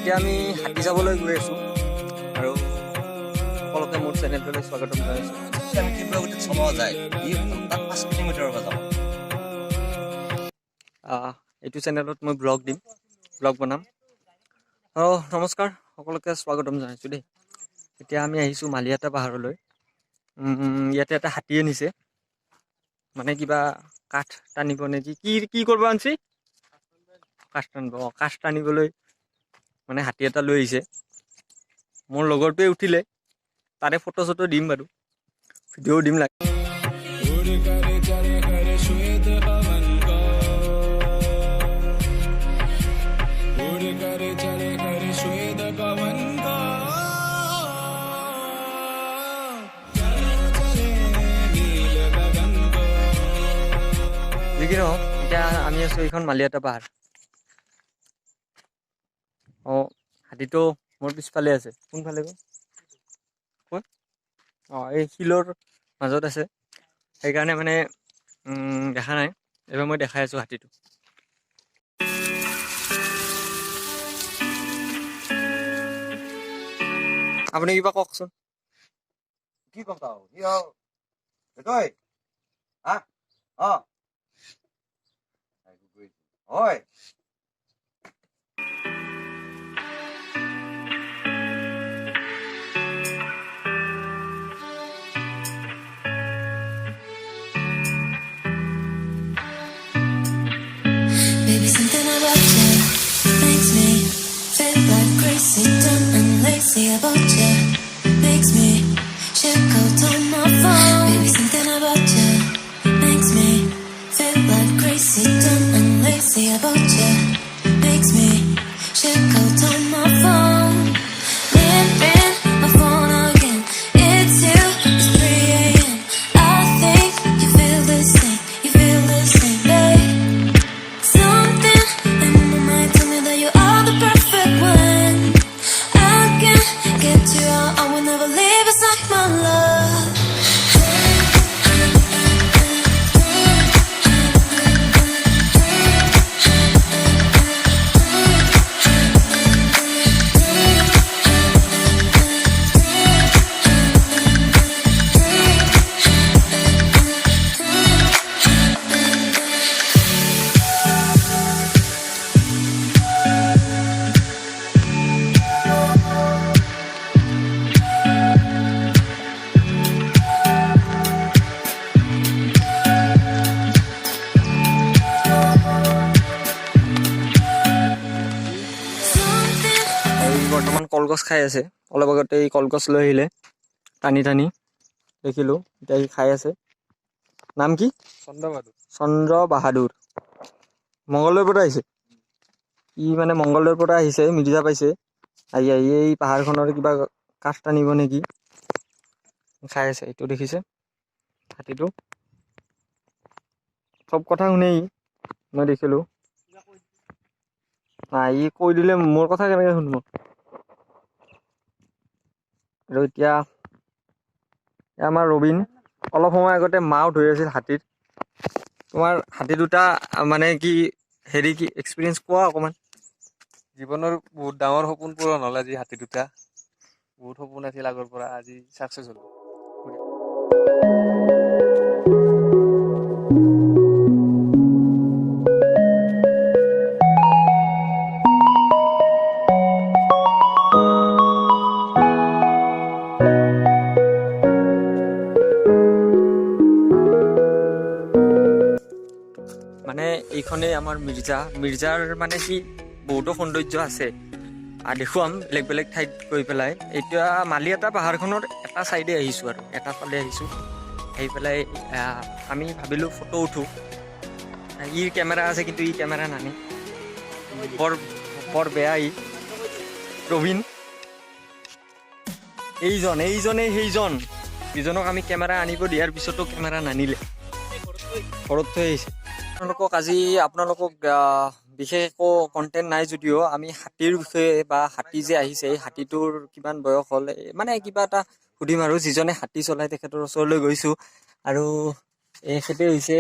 এতিয়া আমি হাতী যাবলৈ গৈ আছোঁ আৰু সকলোকে মোৰ চেনেলটোলৈ স্বাগতম জনাইছোঁ। আমি তীব্ৰগতিত চলোৱা যায় ই ঘণ্টাত 5 কিলোমিটাৰৰ পৰা যাব। এইটো চেনেলত মই ব্লগ বনাম। নমস্কাৰ, সকলোকে স্বাগতম জনাইছোঁ দেই। এতিয়া আমি আহিছোঁ মালিয়াতা পাহাৰলৈ। ইয়াতে এটা হাতীয়ে নিছে, মানে কিবা কাঠ টানিব নেকি, কি কৰিব আনছি? কাঠ টানিবলৈ মানে হাতী এটা লৈ আহিছে। মোৰ লগৰটোৱে উঠিলে, তাৰে ফটো চটো দিম বাৰু, ভিডিঅ' দিম লাগে। কি নহওক, এতিয়া আমি আছোঁ এইখন মালিয়াতা পাহাৰ। হাতীটো মোৰ পিছফালে আছে। কোনফালে গ'ল? ক'ত? এই শিলৰ মাজত আছে, সেইকাৰণে মানে দেখা নাই। এইবাৰ মই দেখাই আছোঁ হাতীটো। আপুনি কিবা কওকচোন। কি কম তই? তই হয় Baby, something about you makes me feel like crazy, dumb and lazy about you. Makes me check out on my phone. Baby, something about you makes me feel like crazy, dumb and lazy about you. Makes me check out on my phone. Ring my phone again. It's you. It's 3 a.m. I think you feel the same. You feel the same, babe. Something in my mind tell me that you are the perfect one. I can't get you out. I will never leave. It's like my love. বৰ্তমান কলগছ খাই আছে। অলপ আগতে এই কলগছ লৈ আহিলে, টানি দেখিলোঁ। এতিয়া সি খাই আছে। নাম কি? চন্দ্ৰ বাহাদুৰ। মংগলদৈৰ পৰা আহিছে। মানে মংগলদৈৰ পৰা আহিছে, মিৰ্জা পাইছে। আহি এই পাহাৰখনৰ কিবা কাঠ টানিব নেকি, খাই আছে। এইটো দেখিছে হাতীটো, চব কথা শুনেই, মই দেখিলোঁ। ই কৈ দিলে মোৰ কথা কেনেকে শুনিব। আৰু এতিয়া আমাৰ ৰবিন অলপ সময় আগতে মাও ধৰি আছিল হাতীত। তোমাৰ হাতী দুটা মানে কি কি এক্সপিৰিয়েঞ্চ কোৱা অকমান। জীৱনৰ বহুত ডাঙৰ সপোন পূৰণ হ'ল আজি হাতী দুটা। বহুত সপোন আছিল আগৰ পৰা, আজি চাকচেছ হ'ল। মানে এইখনেই আমাৰ মিৰ্জাৰ মানে কি বহুতো সৌন্দৰ্য আছে। দেখুৱাম বেলেগ বেলেগ ঠাইত গৈ পেলাই। এতিয়া মালিয়াতা পাহাৰখনৰ এটা চাইডে আহিছোঁ আৰু এটা ফালে আহিছোঁ। আহি পেলাই আমি ভাবিলোঁ ফটো উঠোঁ। ইৰ কেমেৰা আছে, কিন্তু ই কেমেৰা নানে, বৰ বেয়া। ৰবিন সেইজন ইজনক আমি কেমেৰা আনিব দিয়াৰ পিছতো কেমেৰা নানিলে, ঘৰত থৈ আহিছে। আপোনালোকক বিশেষ একো কণ্টেণ্ট নাই যদিও আমি হাতীৰ বিষয়ে বা হাতী যে আহিছে, এই হাতীটোৰ কিমান বয়স হ'ল মানে কিবা এটা সুধিম আৰু। যিজনে হাতী চলাই তেখেতৰ ওচৰলৈ গৈছোঁ আৰু এখেতে হৈছে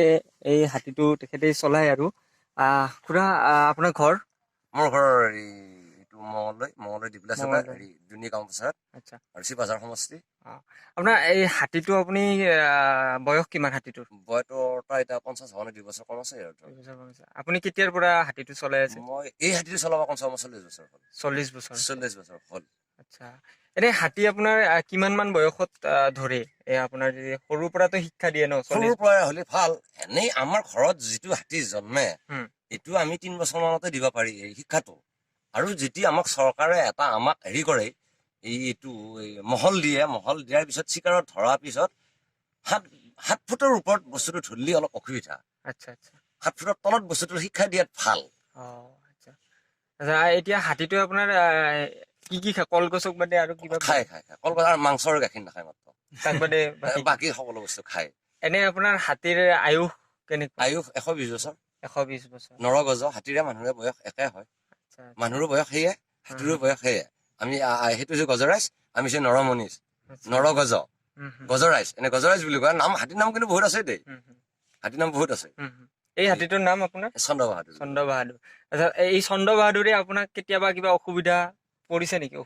এই হাতীটো তেখেতে চলাই আৰু। খুৰা, আপোনাৰ ঘৰ? মোৰ ঘৰ মঙলদৈ ডিবিলা চুকা মঙলদৈ। হেৰি দুনী গাঁও পঞ্চায়ত আচ্ছা আৰু চিপাঝাৰ সমষ্টি। আপোনাৰ এই হাতীটো আপুনি বয়স কিমান হাতীটোৰ? বয়সটো তাৰ এতিয়া 50 হোৱা নাই, 2 বছৰ কম আছে আৰু ধৰক। আপুনি কেতিয়াৰ পৰা হাতীটো চলাই আছে? মই এই হাতীটো চলাব কমচে কম 40 বছৰ হ'ল। 40 বছৰ। 40 বছৰ হ'ল। আচ্ছা এনে হাতী আপোনাৰ কিমান মান বয়সত ধৰে? আপোনাৰ যদি সৰুৰ পৰাতো শিক্ষা দিয়ে ন? সৰুৰ পৰা হ'লে ভাল। এনেই আমাৰ ঘৰত যিটো হাতী জন্মে হুম। এইটো আমি 3 বছৰ মানতে দিব পাৰি এই শিক্ষাটো। আৰু যেতিয়া আমাক চৰকাৰে আমাক হেৰি কৰে এইটো মহল দিয়াৰ পিছত চিকাৰত ধৰাৰ পিছত 7 ফুটৰ ওপৰত বস্তুটো ধৰিলে অলপ অসুবিধা। আচ্ছা আচ্ছা 7 ফুটৰ তলত বস্তুটো শিক্ষা দিয়াত ভাল। আচ্ছা আচ্ছা এতিয়া হাতীটোৱে আপোনাৰ কি খায়? কলগছক বাদে আৰু কিবা খায় কলগছ আৰু মাংসৰ গাখীৰ নাখায় মাত্ৰ। তাক বাদে বাকী সকলো বস্তু খায়। এনে আপোনাৰ হাতীৰ আয়ুস কেনেকুৱা? আয়ুস 120 বছৰ। 120 বছৰ। নৰগজ হাতীৰে মানুহৰে বয়স একে হয়। আচ্ছা মানুহৰো বয়স সেয়ে হাতীৰো বয়স সেয়ে। আমি সেইটো যে গজৰাজ, আমি যে নৰমনিজ, নৰগজ, গজৰাজ এনে গজৰাজ বুলি কয়। নাম হাতীৰ নাম কিন্তু বহুত আছে দেই, হাতীৰ নাম বহুত আছে। এই হাতীটোৰ নাম আপোনাৰ চন্দ্ৰ বাহাদুৰ। চন্দ্ৰ বাহাদুৰ। আচ্ছা এই চন্দ্ৰ বাহাদুৰে আপোনাক কেতিয়াবা কিবা অসুবিধা পৰিছে নেকি?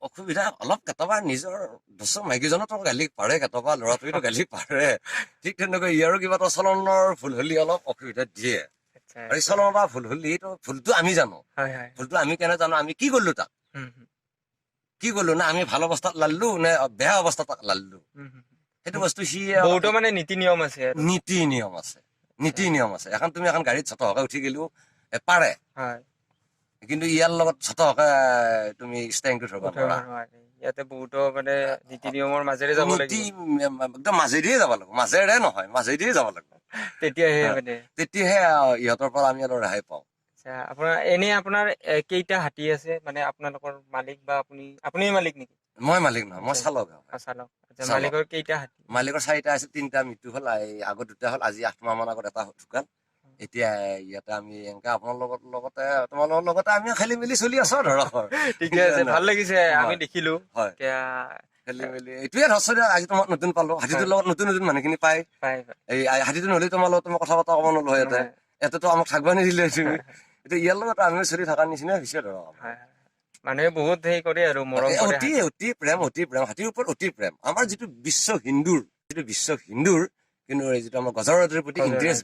অসুবিধা অলপ কেতিয়াবা নিজৰ দোষৰ মাইকীজনতো গালি পাৰে, কেতিয়াবা ল'ৰাটোৱেতো গালি পাৰে। ঠিক তেনেকৈ ইয়াৰো কিবা এটা চলনৰ ভুল হ'লে অলপ অসুবিধা দিয়ে। আৰু এই চলনৰ পৰা ভুল হ'লে ভুলটো আমি জানো। ভুলটো আমি কেনে জানো? আমি কি কৰিলো তাক? কি কৰিলো না আমি ভাল অৱস্থাত লাললো নে বেয়া অৱস্থাত তাক লাললো? সেইটো বস্তু সি বহুতো মানে নীতি নিয়ম আছে। নীতি নিয়ম আছে। এখন তুমি এখন গাড়ীত ছটহকে উঠি গেলেও পাৰে, কিন্তু ইয়াৰ লগত ছটহকে তুমি ষ্টেৰিংটো ধৰিব নোৱাৰা। ইয়াতে বহুতো মানে নীতি নিয়মৰ মাজেৰে যাব লাগিব। একদম মাজেদিয়ে যাব লাগিব, মাজেৰে নহয় মাজেদিয়ে যাব লাগিব। তেতিয়াহে ইহঁতৰ পৰা আমি অলপ ৰেহাই পাওঁ। আপোনাৰ কেইটা হাতী আছে? মানে আপোনালোকৰ মালিক বা আপুনি মালিক নেকি? মই মালিক নহয়, মই চালক। মালিকৰ কেইটা হাতী? মালিকৰ 4টা আছে, 3টা মৃত্যু হ'ল। আগত 2টা হ'ল, আজি 8 মাহ মান আগত এটা ঢুকাল। এতিয়া ইয়াতে আমি এনেকা আপোনালোকৰ লগতে তোমালোকৰ লগতে আমি খেলি মেলি চলি আছো ধৰক। ঠিকে আছে, ভাল লাগিছে আমি দেখিলো। খেলি মেলি এইটোৱে ধৰক। আজি তোমাক নতুন পালো, হাতীটোৰ লগত নতুন মানুহখিনি পাই। এই হাতীটো নহলে তোমাৰ লগত মই কথা বতৰা ক'ব নোৱাৰো। ইয়াতেতো আমাক থাকবা নিদিলে তুমি। এতিয়া ইয়াৰ লগত আমি চলি থকাৰ নিচিনা হৈছে ধৰক। মানুহে বহুত হেৰি কৰে আৰু মৰম কৰে। অতি প্ৰেম হাতীৰ ওপৰত অতি প্ৰেম। আমাৰ যিটো বিশ্ব হিন্দুৰ কিন্তু যিটো আমাৰ গজৰাজৰ প্ৰতি ইণ্টাৰেষ্ট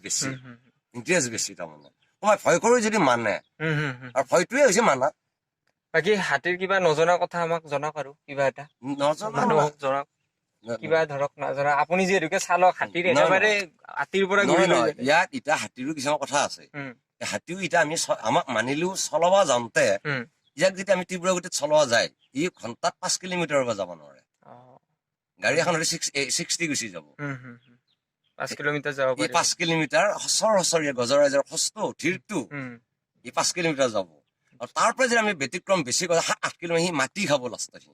বেছি তাৰমানে। মই ভয় কৰো যদি মানে, আৰু ভয়টোৱে হৈছে মানা। বাকী হাতীৰ কিবা নজনা কথা আমাক জনাওক আৰু কিবা এটা। মানুহক জনাওক কিবা ধৰক নজনা। আপুনি যিহেতুকে চালক হাতীৰ, একেবাৰে হাতীৰ পৰা গুৰি লৈ ইয়াত এতিয়া হাতীৰো কিছুমান কথা আছে। হাতীও এতিয়া আমি আমাক মানিলেও চলাব যাওঁতে ইয়াক যেতিয়া আমি তীব্ৰ গতিত চলোৱা যায়, ই ঘন্টাত 5 কিলোমিটাৰৰ পৰা যাব নোৱাৰে। গাড়ী এখন হলে 60 গুচি যাব। 5 কিলোমিটাৰ যাব পাৰি। 5 কিলোমিটাৰ সচৰ গজৰাজৰ কষ্ট ধীৰটো ই 5 কিলোমিটাৰ যাব। আৰু তাৰ পৰা যদি আমি ব্যতিক্ৰম বেছি কৰে 7-8 কিলোমিটাৰ, সি মাটি খাব লাষ্টত।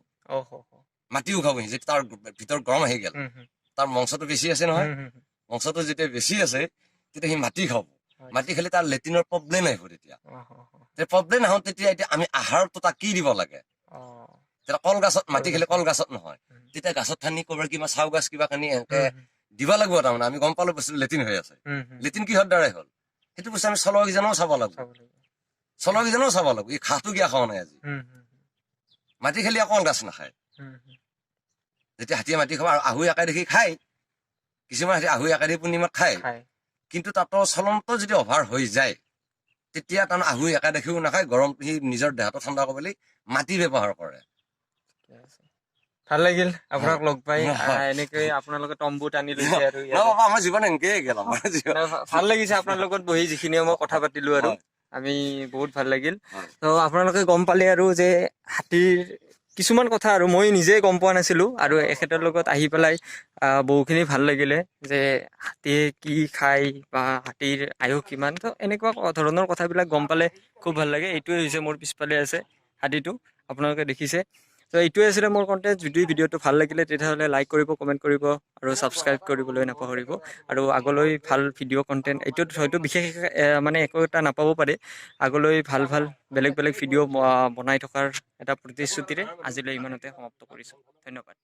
মাটিও খাব, সি তাৰ ভিতৰত গৰম আহি গেল। তাৰ মংসটো বেছি আছে নহয়। মংসটো যেতিয়া বেছি আছে তেতিয়া সি মাটি খাব। মাটি খালে তাৰ লেট্ৰিনৰ প্ৰব্লেম আহিব। তেতিয়া প্ৰব্লেম আহোঁ তেতিয়া এতিয়া আমি আহাৰটো তাক কি দিব লাগে? তেতিয়া কলগাছত মাটি খালে কলগাছত নহয়, তেতিয়া গাছত ঠানি ক'ৰবাৰ কিবা চাউ গাছ কিবা কানি এনেকে দিব লাগিব। তাৰমানে আমি গম পালো বস্তুটো লেট্ৰিন হৈ আছে। লেট্ৰিন কিহৰ দ্বাৰাই হ'ল সেইটো বস্তু আমি চলকীজনেও চাব লাগিব। ই ঘাঁহটো কিয় খোৱা নাই আজি? মাটি খালি কল গাছ নাখায়। যেতিয়া হাতীয়ে মাটি খাব আৰু আহু একাই দেখি খায়, কিছুমান হাতী আহু একাই দেখি পূৰ্ণিমাত খায়। কিন্তু তাতো চলনটো যদি অভাৰ হৈ যায় তেতিয়া তাৰমানে আহু একা দেখিও নাখায়। গৰমটো সি নিজৰ দেহাটো ঠাণ্ডা কৰিবলৈ মাটি ব্যৱহাৰ কৰে। ভাল লাগিল আপোনাক লগ পাই। এনেকৈ আপোনালোকে তম্বু টানি লৈছে আৰু আমাৰ জীৱন এনেকেই গেল। ভাল লাগিছে আপোনাৰ লগত বহি যিখিনি মই কথা পাতিলো আৰু আমি বহুত ভাল লাগিল। ত আপোনালোকে গম পালে আৰু যে হাতীৰ কিছুমান কথা আৰু মই নিজে গম পোৱা নাছিলো, আৰু এখেতৰ লগত আহি পেলাই বহুখিনি ভাল লাগিলে যে হাতীয়ে কি খায় বা হাতীৰ আয়ুস কিমান। তো এনেকুৱা ধৰণৰ কথাবিলাক গম পালে খুব ভাল লাগে। এইটোৱে হৈছে মোৰ পিছফালে আছে হাতীটো, আপোনালোকে দেখিছে। তো এইটোৱে আছিলে মোৰ কণ্টেণ্ট। যদি ভিডিঅ'টো ভাল লাগিলে তেতিয়াহ'লে লাইক কৰিব, কমেণ্ট কৰিব আৰু ছাবস্ক্ৰাইব কৰিবলৈ নাপাহৰিব। আৰু আগলৈ ভাল ভিডিঅ' কণ্টেণ্ট, এইটোত হয়তো বিশেষ মানে একো এটা নাপাব পাৰে। আগলৈ ভাল বেলেগ ভিডিঅ' বনাই থকাৰ এটা প্ৰতিশ্ৰুতিৰে আজিলৈ ইমানতে সমাপ্ত কৰিছোঁ। ধন্যবাদ।